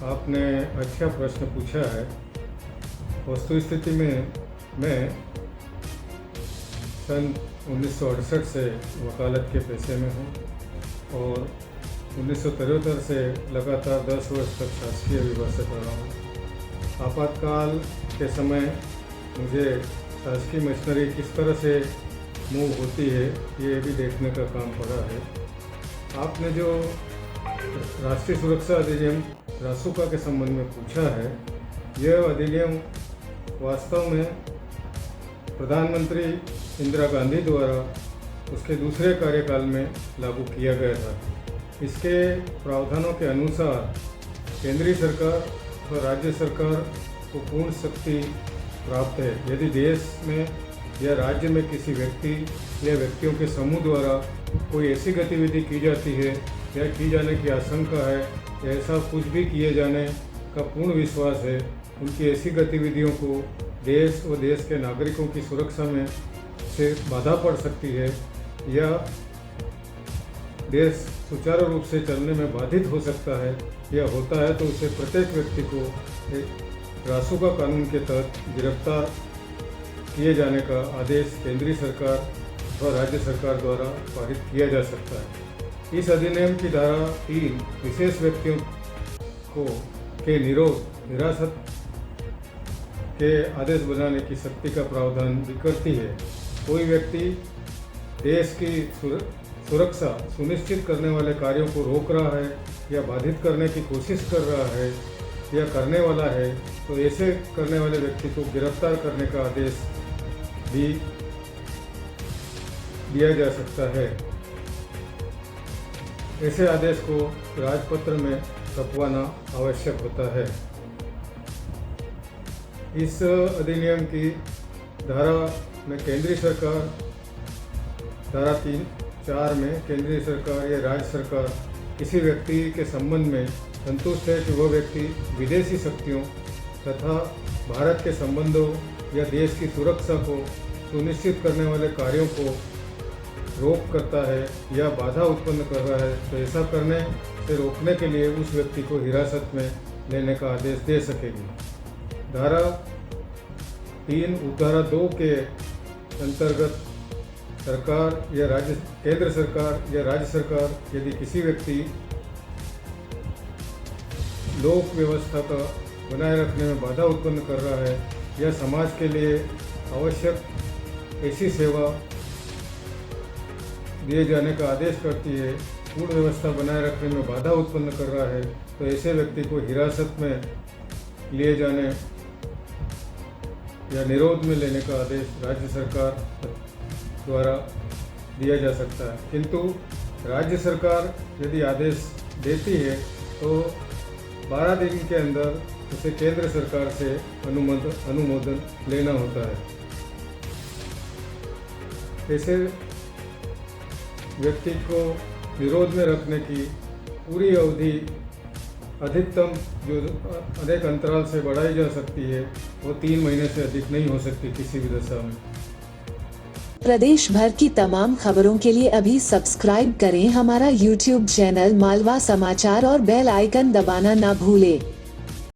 आपने अच्छा प्रश्न पूछा है। वस्तु स्थिति में मैं सन 1968 से वकालत के पेशे में हूँ और 1973 से लगातार 10 वर्ष तक शासकीय विभाग से रहा हूँ। आपातकाल के समय मुझे शासकीय मशीनरी किस तरह से मूव होती है ये भी देखने का काम पड़ा है। आपने जो राष्ट्रीय सुरक्षा अधिनियम रासुका के संबंध में पूछा है, यह अधिनियम वास्तव में प्रधानमंत्री इंदिरा गांधी द्वारा उसके दूसरे कार्यकाल में लागू किया गया था। इसके प्रावधानों के अनुसार केंद्रीय सरकार और राज्य सरकार को पूर्ण शक्ति प्राप्त है यदि देश में या राज्य में किसी व्यक्ति या व्यक्तियों के समूह द्वारा कोई ऐसी गतिविधि की जाती है या की जाने की आशंका है या ऐसा कुछ भी किए जाने का पूर्ण विश्वास है, उनकी ऐसी गतिविधियों को देश व देश के नागरिकों की सुरक्षा में से बाधा पड़ सकती है या देश सुचारू रूप से चलने में बाधित हो सकता है या होता है, तो उसे प्रत्येक व्यक्ति को रासुका कानून के तहत गिरफ्तार किए जाने का आदेश केंद्रीय सरकार व राज्य सरकार द्वारा पारित किया जा सकता है। इस अधिनियम की धारा 3 विशेष व्यक्तियों को के निरोध हिरासत के आदेश बनाने की शक्ति का प्रावधान भी करती है। कोई व्यक्ति देश की सुरक्षा सुनिश्चित करने वाले कार्यों को रोक रहा है या बाधित करने की कोशिश कर रहा है या करने वाला है, तो ऐसे करने वाले व्यक्ति को गिरफ्तार करने का आदेश भी दिया जा सकता है। ऐसे आदेश को राजपत्र में छपवाना आवश्यक होता है। इस अधिनियम की धारा में केंद्रीय सरकार, धारा 3(4) में केंद्रीय सरकार या राज्य सरकार किसी व्यक्ति के संबंध में संतुष्ट है कि वह व्यक्ति विदेशी शक्तियों तथा भारत के संबंधों या देश की सुरक्षा को सुनिश्चित करने वाले कार्यों को रोक करता है या बाधा उत्पन्न कर रहा है, तो ऐसा करने से रोकने के लिए उस व्यक्ति को हिरासत में लेने का आदेश दे सकेगी। धारा 3 उपधारा 2 के अंतर्गत सरकार या केंद्र सरकार या राज्य सरकार यदि किसी व्यक्ति लोक व्यवस्था का बनाए रखने में बाधा उत्पन्न कर रहा है या समाज के लिए आवश्यक ऐसी सेवा दिए जाने का आदेश करती है, पूर्ण व्यवस्था बनाए रखने में बाधा उत्पन्न कर रहा है, तो ऐसे व्यक्ति को हिरासत में लिए जाने या निरोध में लेने का आदेश राज्य सरकार द्वारा दिया जा सकता है। किंतु राज्य सरकार यदि आदेश देती है तो 12 दिन के अंदर उसे केंद्र सरकार से अनुमोदन लेना होता है। ऐसे व्यक्ति को विरोध में रखने की पूरी अवधि अधिकतम जो अनेक अंतराल से बढ़ाई जा सकती है वो 3 महीने से अधिक नहीं हो सकती किसी भी दशा में। प्रदेश भर की तमाम खबरों के लिए अभी सब्सक्राइब करें हमारा YouTube चैनल मालवा समाचार और बेल आइकन दबाना ना भूलें।